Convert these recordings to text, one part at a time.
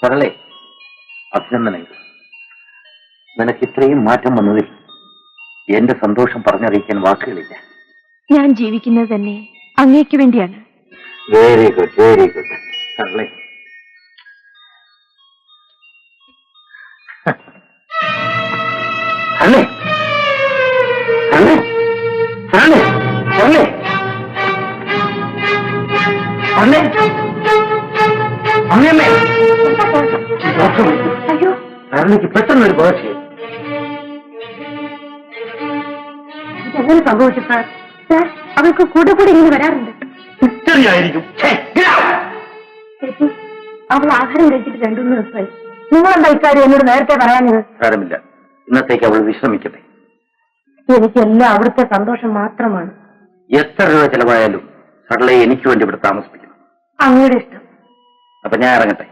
സരളെ, അഭിനന്ദനങ്ങൾ. നിനക്ക് ഇത്രയും മാറ്റം വന്നതിൽ എന്റെ സന്തോഷം പറഞ്ഞറിയിക്കാൻ വാക്കുകളില്ല. ഞാൻ ജീവിക്കുന്നത് തന്നെ അങ്ങേക്ക് വേണ്ടിയാണ്. Very good, very good. സരളെ, സരളെ, സരളെ, സരളെ, സരളെ, സരളെ, അമ്മയമ്മേ, അയ്യോ, സരളയ്ക്ക് പെട്ടെന്നൊരു ബോധം. ഇതെങ്ങനെ സംഭവിച്ചു സാർ? സാർ, അവൾക്ക് കൂടെ കൂടെ ഇങ്ങനെ വരാറുണ്ട്. ഇത്രയായിരിക്കും. അവൾ ആഹാരം കഴിച്ചിട്ട് 2-3 ദിവസമായി. നിങ്ങളെന്താ ഇക്കാര്യം എന്നോട് നേരത്തെ പറയാഞ്ഞത്? സാരമില്ല, ഇന്നത്തേക്ക് അവൾ വിശ്രമിക്കട്ടെ. എനിക്കെല്ലാം അവിടുത്തെ സന്തോഷം മാത്രമാണ്. എത്ര രൂപ ചെലവായാലും സരളയെ എനിക്ക് വേണ്ടി ഇവിടെ താമസിപ്പിക്കണം. അങ്ങയുടെ ഇഷ്ടം. അപ്പൊ ഞാൻ ഇറങ്ങട്ടെ.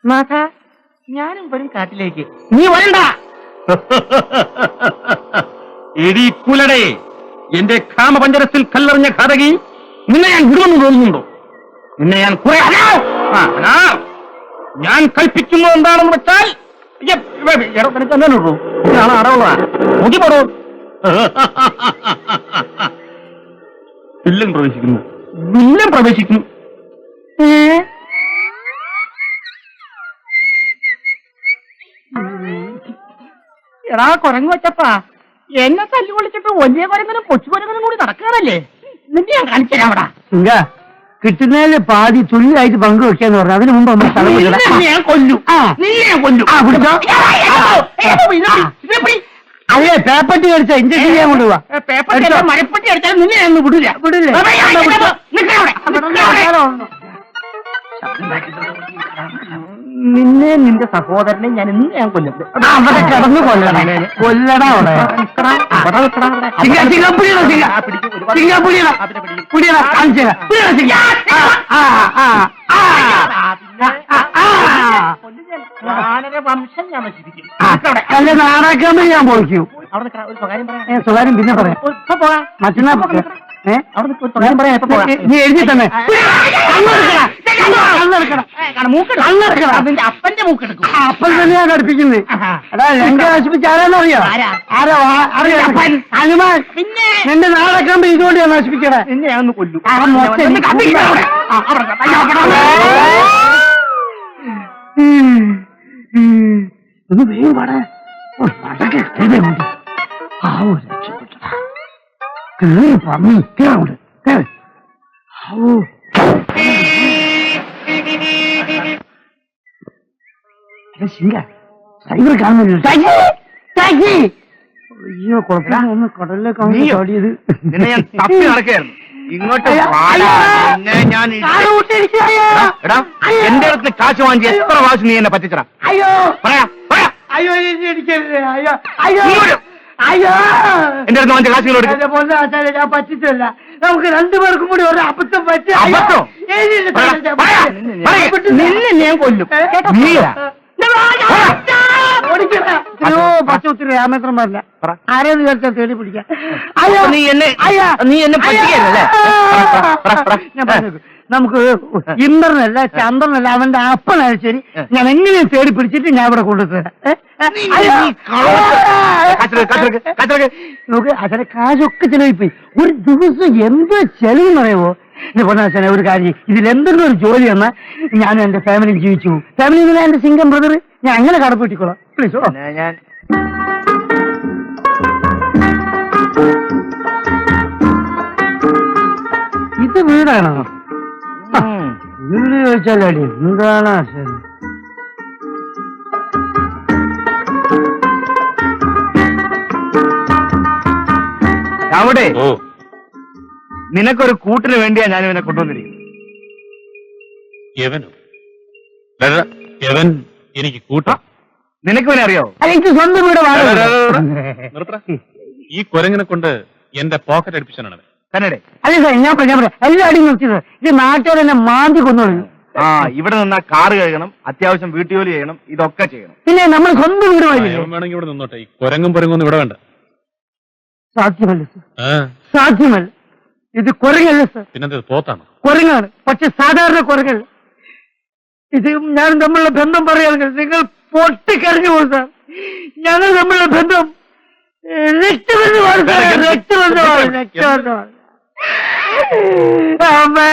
മാധ, ഞാനും വരും കാട്ടിലേക്ക്. നീ വരണ്ട. എടി കുലടേ, എന്റെ കാമപഞ്ചരത്തിൽ കല്ലെറിഞ്ഞ ഘാതകി, നിന്നെ ഞാൻ വിടുമെന്ന് തോന്നുന്നുണ്ടോ? നിന്നെ ഞാൻ കുറെ ഞാൻ കൽപ്പിക്കുന്നു എന്താണെന്ന് വെച്ചാൽ മുടിപടോ. വില്ലൻ പ്രവേശിക്കുന്നു, വില്ലൻ പ്രവേശിക്കുന്നു. എടാ കുരങ്ങ് വെച്ചപ്പാ, എന്നെ തല്ലി വിളിച്ചിട്ട് വലിയ കുരങ്ങനും കൊച്ചു കുരങ്ങനും കൂടി നടക്കാറല്ലേ? നിന്നെ ഞാൻ കാണിച്ചു തരാം. അവിടെ കിട്ടുന്നതിന് പാതി തുല്യായിട്ട് പങ്കുവെക്കാന്ന് പറഞ്ഞു. അതിന് മുമ്പ് നമ്മൾ ഞാൻ കൊല്ലും, ഞാൻ കൊല്ലും. അതെ, പേപ്പറ്റി അടിച്ച ഇഞ്ചക്ഷൻ ചെയ്യാൻ കൊണ്ടുപോവാ. മരപ്പട്ടി അടിച്ചാൽ നിന്നെ ഞാൻ വിടില്ല. നിന്നെ നിന്റെ സഹോദരനെ ഞാൻ ഇന്ന് ഞാൻ കൊല്ലും. അവിടെ കിടന്ന് കൊല്ലടാ, കൊല്ലടാ. വംശം ഞാൻ നശിപ്പിക്കും. അല്ല, നാടാക്കാൻ ഞാൻ പൊളിക്കൂ. അവിടെ ഒരു സ്വകാര്യം പറയാം. സ്വകാര്യം പിന്നെ പറയാം. ഇപ്പൊ പോകാം. മറ്റന്നാ അവിടെ സ്വകാര്യം പറയാം. ഇപ്പൊ പോകാം. നീ എഴുതി തന്നെ അതിന്റെ അപ്പന്റെ മൂക്കെടുക്കും. അപ്പം തന്നെ ഞാൻ കടുപ്പിക്കുന്നത്. അതാ ലങ്ക നശിപ്പിച്ച ആരാന്ന് അറിയോ? ഹനുമാൻ. പിന്നെ നിന്റെ നാടൊക്കെ ഇതുകൊണ്ട് ഞാൻ നശിപ്പിക്കണേ. നിന്നെ ഞാൻ ഒന്ന് കൊല്ലും. ഒന്ന് വേഗം പാടാ. പടക്കെ ആ ഒരു രക്ഷപ്പെട്ടതാ. കേറി പറഞ്ഞു കേറുണ്ട്. സൈബർ കാണുന്നില്ല. അയ്യോ, കുഴപ്പമില്ല. ഒന്ന് കടലിലേക്കാണ് ചാടിയത്. നിന്നെ ഞാൻ തപ്പി നടക്കുകയായിരുന്നു. ഇങ്ങോട്ട് ഞാൻ എന്റെ അടുത്ത് കാശ് വാങ്ങിച്ച് എത്ര പ്രാവശ്യം നീ എന്നെ പറ്റിച്ചടാ? അയ്യോ, പറയാ പറയാ. അയ്യോ, എനിക്കരുത്. അയ്യോ, അയ്യോ, അയ്യോ, എന്റെ അടുത്ത് വാങ്ങിച്ച കാശ് കൊടുക്കും. എന്റെ പൊന്നെ ആശാനെ, ഞാൻ പറ്റിച്ചല്ല. നമുക്ക് 2 പേർക്കും കൂടി ഒരു അബദ്ധം പറ്റി. അബദ്ധം? നിന്നെ ഞാൻ കൊല്ലും. നീയാ പച്ചൊത്തിരി രാമേന്ദ്രൻ പറഞ്ഞ ആരെന്ന് വിചാരിച്ചാൽ തേടി പിടിക്കാം. നീ എന്നെ പറ്റിക്കല്ലേ? ഞാൻ പറഞ്ഞു, നമുക്ക് ഇന്ദ്രനല്ല ചന്ദ്രനല്ല അവന്റെ അപ്പനായാലും ശരി, ഞാൻ എങ്ങനെയും തേടി പിടിച്ചിട്ട് ഞാൻ ഇവിടെ കൊണ്ടുതരാം. നോക്ക്, അതിന്റെ കാശൊക്കെ ചെലവിപ്പോയി. ഒരു ദിവസം എന്ത് ചെലവെന്നറിയാവോ? എന്റെ പൊന്നാശാനെ, ഒരു കാര്യം, ഇതിലെന്തെങ്കിലും ഒരു ജോലി വന്നാൽ ഞാനും എന്റെ ഫാമിലിയും ജീവിച്ചു പോകും. ഫാമിലി എന്നാൽ എന്റെ സിംഗം ബ്രദർ, ഞാൻ അങ്ങനെ കടപ്പെട്ടിക്കോളാം. പ്ലീസോ. ഞാൻ ഇത് വീടാണോ? വീട് ചോദിച്ചാലടി എന്താണ് ആശാൻ? അവിടെ നിനക്കൊരു കൂട്ടിന് വേണ്ടിയാ ഞാൻ ഇവനെ കൊണ്ടുവന്നിരിക്കുന്നത്. എനിക്ക് കൂട്ടാം. നിനക്ക് ഇവനെ അറിയോ? എനിക്ക് സ്വന്തം വീട് ഈ കുരങ്ങിനെ കൊണ്ട് എന്റെ പോക്കറ്റ് അടിപ്പിച്ചാണ്. തന്നെ അല്ലേ സാർ, ഞാൻ പറയാം എല്ലാം അടി നിർത്തിയത്. ഇത് നാട്ടുകാർ എന്നെ മാന്തി കൊന്നുകളഞ്ഞു. ഇവിടെ നിന്നാ കാറ് കഴുകണം, അത്യാവശ്യം വീട്ടുജോലി ചെയ്യണം, ഇതൊക്കെ ചെയ്യണം. പിന്നെ നമ്മൾ സ്വന്തം വീട് വേണമെങ്കിൽ ഇവിടെ നിന്നോട്ടെ. ഈ കുരങ്ങും പൊരങ്ങൊന്നും ഇവിടെ വേണ്ട. സാധ്യമല്ല സർ, ആ, സാധ്യമല്ല. ഇത് കുരങ്ങല്ല സർ, പിന്നെന്ത് പോത്താണ്? കുരങ്ങാണ്. പക്ഷെ സാധാരണ കുരങ്ങല്ല. ഇത് ഞാൻ തമ്മിലുള്ള ബന്ധം പറയുകയാണെങ്കിൽ നിങ്ങൾ പൊട്ടിക്കരഞ്ഞു പോകും സാർ. ഞങ്ങൾ തമ്മിലുള്ള ബന്ധം രക്തബന്ധമാണ് സാർ, രക്തബന്ധമാണ്, രക്തബന്ധമാണ്. അമ്മേ.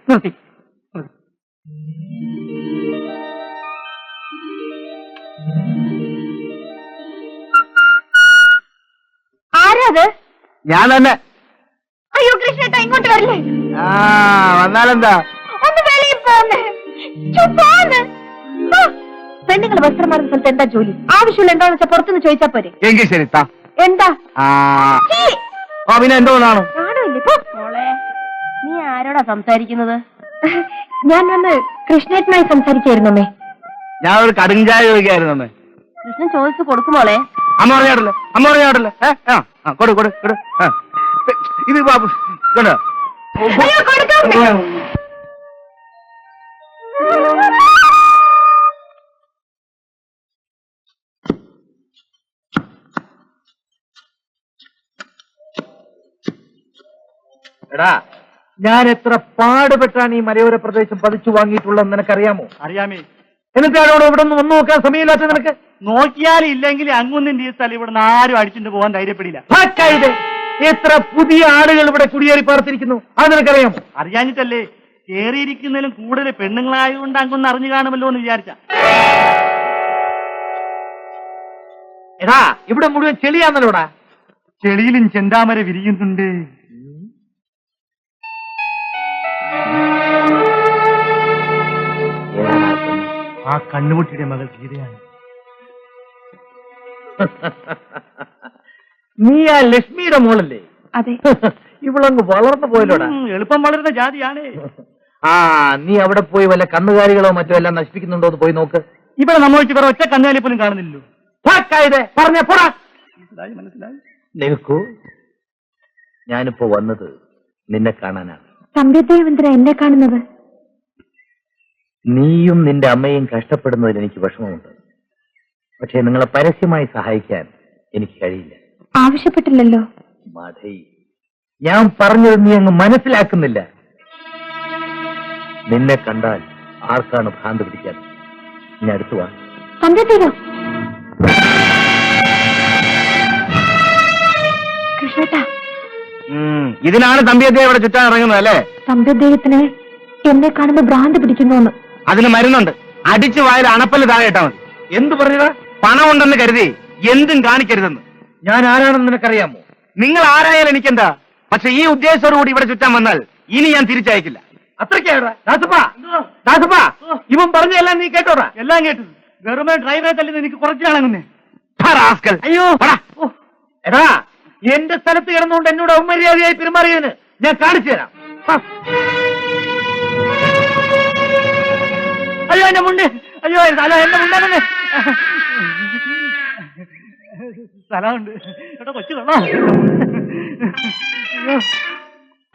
നിർത്തി. ആരാത്? ഞാൻ തന്നെ. അയ്യോ കൃഷ്ണേട്ടാ, ഇങ്ങോട്ട് വരില്ലേ? ആ വന്നാലെന്താ? ഒന്ന് വെളിയിൽ പോന്ന്. പെണ്ണുങ്ങൾ വസ്ത്രം മാറുന്ന സ്ഥലത്ത് എന്താ ജോലി? ആവശ്യമുള്ള എന്താന്ന് വെച്ചാൽ പുറത്തുനിന്ന് ചോദിച്ചാ പോരെ? എങ്കിൽ ശരി താ. എന്താ പിന്നെ എന്തോന്നാണോ? മോളെ, നീ ആരോടാ സംസാരിക്കുന്നത്? ഞാൻ വന്ന് കൃഷ്ണേട്ടനായി സംസാരിക്കായിരുന്നമ്മേ. ഞാൻ ഒരു കടുങ്കായ ചോദിക്കായിരുന്നു അമ്മേ. കൃഷ്ണൻ ചോദിച്ചു കൊടുക്കുമോളെ. അമ്മ പറഞ്ഞാടല്ലോ, അമ്മ പറഞ്ഞാടല്ലോ. കൊടു കൊടു കൊടു. ഇത് ബാബു കൊണ്ടോ. അയ്യോ, കൊടുക്കാം. എടാ, ഞാൻ എത്ര പാടുപെട്ടാണ് ഈ മലയോര പ്രദേശം പതിച്ചു വാങ്ങിയിട്ടുള്ളതെന്ന് നിനക്കറിയാമോ? അറിയാമേ. എന്നിട്ടാണോ ഇവിടെ നിന്ന് ഒന്നും നോക്കാൻ സമയമില്ലാത്ത നിനക്ക്? നോക്കിയാലും ഇല്ലെങ്കിൽ അങ്ങൊന്നും ഈ സ്ഥലം ഇവിടെ നിന്ന് ആരും അടിച്ചിട്ട് പോകാൻ ധൈര്യപ്പെടില്ല. എത്ര പുതിയ ആളുകൾ ഇവിടെ കുടിയേറി പാർത്തിരിക്കുന്നു, അത് നിനക്കറിയാമോ? അറിയാഞ്ഞിട്ടല്ലേ, കേറിയിരിക്കുന്നതിലും കൂടുതൽ പെണ്ണുങ്ങളായതുകൊണ്ട് അങ്ങൊന്ന് അറിഞ്ഞു കാണുമല്ലോ എന്ന് വിചാരിച്ച. എടാ, ഇവിടെ മുഴുവൻ ചെളിയാന്നല്ലോടാ. ചെളിയിലും ചെന്താമര വിരിയുന്നുണ്ട്. ആ കണ്ണുകുട്ടിയുടെ മകൾ ഗീതയാണ്. നീ ആ ലക്ഷ്മിയുടെ മോളല്ലേ? അതെ. ഇവളങ്ങ് വളർന്നു പോയല്ലോടാ. എളുപ്പം വളരുന്ന ജാതിയാണ്. ആ, നീ അവിടെ പോയി വല്ല കന്നുകാലികളോ മറ്റോ എല്ലാം നശിപ്പിക്കുന്നുണ്ടോ എന്ന് പോയി നോക്ക്. ഇവിടെ നമ്മൾ വെച്ച് വേറെ ഒറ്റ കന്നുകാലി പോലും കാണുന്നില്ലല്ലോ. പറഞ്ഞ പോടാ. മനസ്സിലായി. നിൽക്കൂ, ഞാനിപ്പോ വന്നത് നിന്നെ കാണാനാണ്. സമ്പ്യദേവന്ദ്ര എന്നെ കാണുന്നത്? നീയും നിന്റെ അമ്മയും കഷ്ടപ്പെടുന്നതിൽ എനിക്ക് വിഷമമുണ്ട്. പക്ഷേ നിങ്ങളെ പരസ്യമായി സഹായിക്കാൻ എനിക്ക് കഴിയില്ല. ആവശ്യപ്പെട്ടില്ലല്ലോ. മാധവി, ഞാൻ പറഞ്ഞത് നീ അങ്ങ് മനസ്സിലാക്കുന്നില്ല. നിന്നെ കണ്ടാൽ ആർക്കാണ് ഭ്രാന്ത് പിടിക്കാൻ? നീ അടുത്തു വാ. സമ്പ്യദേവ. കൃഷ്ണേട്ടാ, ഇതിനാണ് തമ്പിയദ്ദേഹം ഇവിടെ ചുറ്റാൻ ഇറങ്ങുന്നത് അല്ലേ? സമ്പ്യദേഹത്തിന് എന്നെ കാണുമ്പോ ഭ്രാന്ത് പിടിക്കുന്നോന്ന്. അതിന് മരുന്നുണ്ട്. അടിച്ചു വായിൽ അണപ്പല് താഴെ ഇട്ടാ മതി. എന്ത് പറഞ്ഞതാ? പണം ഉണ്ടെന്ന് കരുതി എന്തും കാണിക്കരുതെന്ന്. ഞാൻ ആരാണെന്ന് നിനക്കറിയാമോ? നിങ്ങൾ ആരായാലും എനിക്കെന്താ. പക്ഷെ ഈ ഉദ്ദേശത്തോടുകൂടി ഇവിടെ ചുറ്റാൻ വന്നാൽ ഇനി ഞാൻ തിരിച്ചയക്കില്ല. അത്രയ്ക്കാ ഇവൻ പറഞ്ഞതെല്ലാം നീ കേട്ടോടാ? എല്ലാം കേട്ടു. വെറുതെ ഡ്രൈവറെ തല്ലുന്നത് എനിക്ക് കുറച്ച് കാണുന്നേ. അയ്യോ എടാ, എന്റെ സ്ഥലത്ത് കിടന്നുകൊണ്ട് എന്നോട് അവമര്യാദയായി പെരുമാറിയതിന് ഞാൻ കാണിച്ചു തരാം. അയ്യോ എന്റെ മുണ്ട്, അയ്യോ അല്ല എന്റെ മുണ്ടേ സ്ഥലമുണ്ട് കേട്ടോ, കൊച്ചു കൊള്ളാം.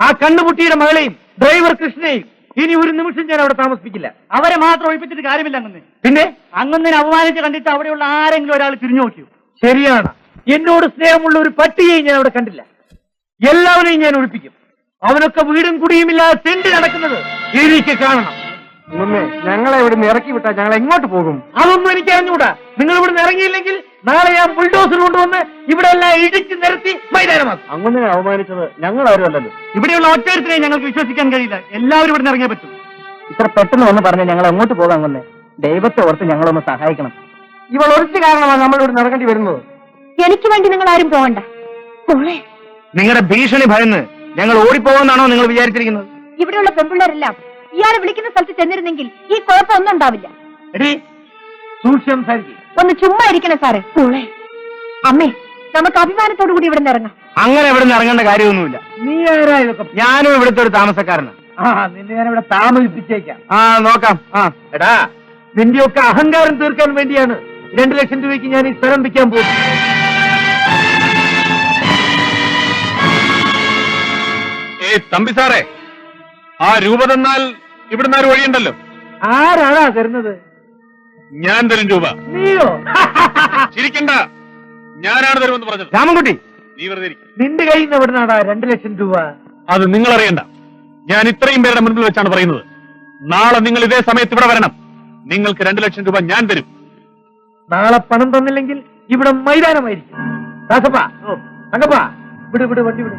ആ കണ്ണുകുട്ടിയുടെ മകളെയും ഡ്രൈവർ കൃഷ്ണയെയും ഇനി ഒരു നിമിഷം ഞാൻ അവിടെ താമസിപ്പിക്കില്ല. അവരെ മാത്രം ഒഴിപ്പിച്ചിട്ട് കാര്യമില്ല. അങ്ങനെ പിന്നെ അങ്ങൊന്നിനെ അപമാനിച്ച് കണ്ടിട്ട് അവിടെയുള്ള ആരെങ്കിലും ഒരാൾ തിരിഞ്ഞു നോക്കിയോ? ശരിയാണ്, എന്നോട് സ്നേഹമുള്ള ഒരു പട്ടിയെയും ഞാൻ അവിടെ കണ്ടില്ല. എല്ലാവരെയും ഞാൻ ഒഴിപ്പിക്കും. അവനൊക്കെ വീടും കുടിയുമില്ലാതെ തെണ്ടി നടക്കുന്നത് എനിക്ക് കാണണം. ഞങ്ങളെ ഇവിടെ നിന്ന് ഇറക്കി വിട്ടാൽ ഞങ്ങൾ എങ്ങോട്ട് പോകും? അതൊന്നും എനിക്ക് അറിഞ്ഞൂടാ. നിങ്ങൾ ഇവിടെ നിന്ന് ഇറങ്ങിയില്ലെങ്കിൽ നാളെ ഞാൻ ബുൾഡോസർ കൊണ്ടുവന്ന് ഇവിടെ എല്ലാം ഇടിച്ച് നിരത്തി മൈതാനമാക്കും. അങ്ങനെ അവമാനിച്ചത് ഞങ്ങൾ ആരും അല്ലല്ലോ. ഇവിടെയുള്ള ഒറ്റത്തിനെ ഞങ്ങൾക്ക് വിശ്വസിക്കാൻ കഴിയില്ല. എല്ലാവരും ഇവിടെ നിന്ന് ഇറങ്ങിയേ പറ്റും. ഇത്ര പെട്ടെന്ന് വന്ന് പറഞ്ഞ ഞങ്ങൾ എങ്ങോട്ട് പോകാൻ വന്നേ? ദൈവത്തെ ഓർത്ത് ഞങ്ങളൊന്ന് സഹായിക്കണം. ഇവൾ ഒരിച്ചു കാരണമാണ് നമ്മൾ ഇവിടെ നടക്കേണ്ടി വരുന്നത്. എനിക്ക് വേണ്ടി നിങ്ങൾ ആരും പോകണ്ട. നിങ്ങളുടെ ഭീഷണി ഭയന്ന് ഞങ്ങൾ ഓടിപ്പോകുന്നാണോ നിങ്ങൾ വിചാരിച്ചിരിക്കുന്നത്? ഇവിടെയുള്ള പെൺപിള്ളേരെല്ലാം ഇയാളെ വിളിക്കുന്ന സ്ഥലത്ത് ചെന്നിരുന്നെങ്കിൽ ഈ കുഴപ്പമൊന്നും ഉണ്ടാവില്ല. സൂക്ഷ്യം സംസാരിക്കും. ഒന്ന് ചുമ്മാ ഇരിക്കണേ സാറേ. അമ്മേ, നമുക്ക് അഭിമാനത്തോടു കൂടി ഇവിടെ നിന്ന് ഇറങ്ങാം. അങ്ങനെ ഇവിടെ നിന്ന് ഇറങ്ങേണ്ട കാര്യമൊന്നുമില്ല. നീ ആരാ ഇതൊക്കെ? ഞാനും ഇവിടുത്തെ ഒരു താമസക്കാരനാണ്. നിന്നെ ഞാൻ ഇവിടെ താമസിപ്പിച്ചേക്കാം. നോക്കാം. എടാ, നിന്റെയൊക്കെ അഹങ്കാരം തീർക്കാൻ വേണ്ടിയാണ് 2 ലക്ഷം രൂപയ്ക്ക് ഞാൻ ഈ സ്ഥലം വിൽക്കാൻ പോകും. തമ്പി സാറേ, ആ രൂപ തന്നാൽ ഇവിടുന്ന് ആരും വഴിയുണ്ടല്ലോ. ആരാടാ തരുന്നത്? ഞാൻ തരും രൂപ. നീയോ? ചിരിക്കണ്ട, ഞാനാണ് തരുമെന്ന് പറഞ്ഞത്. രാമൻകുട്ടി, നീ വെറുതെ ഇരിക്ക്. നിന്റെ കയ്യിൽ നിന്ന് എവിടുന്നാടാ 2 ലക്ഷം രൂപ? അത് നിങ്ങൾ അറിയണ്ട. ഞാൻ ഇത്രയും പേരുടെ മുൻപിൽ വെച്ചാണ് പറയുന്നത്. നാളെ നിങ്ങൾ ഇതേ സമയത്ത് ഇവിടെ വരണം. നിങ്ങൾക്ക് 2 ലക്ഷം രൂപ ഞാൻ തരും. നാളെ പണം തന്നില്ലെങ്കിൽ ഇവിടെ മൈതാനമായിരിക്കും. ദാസപ്പാ, തങ്കപ്പാ, വിട് വണ്ടി വിട്.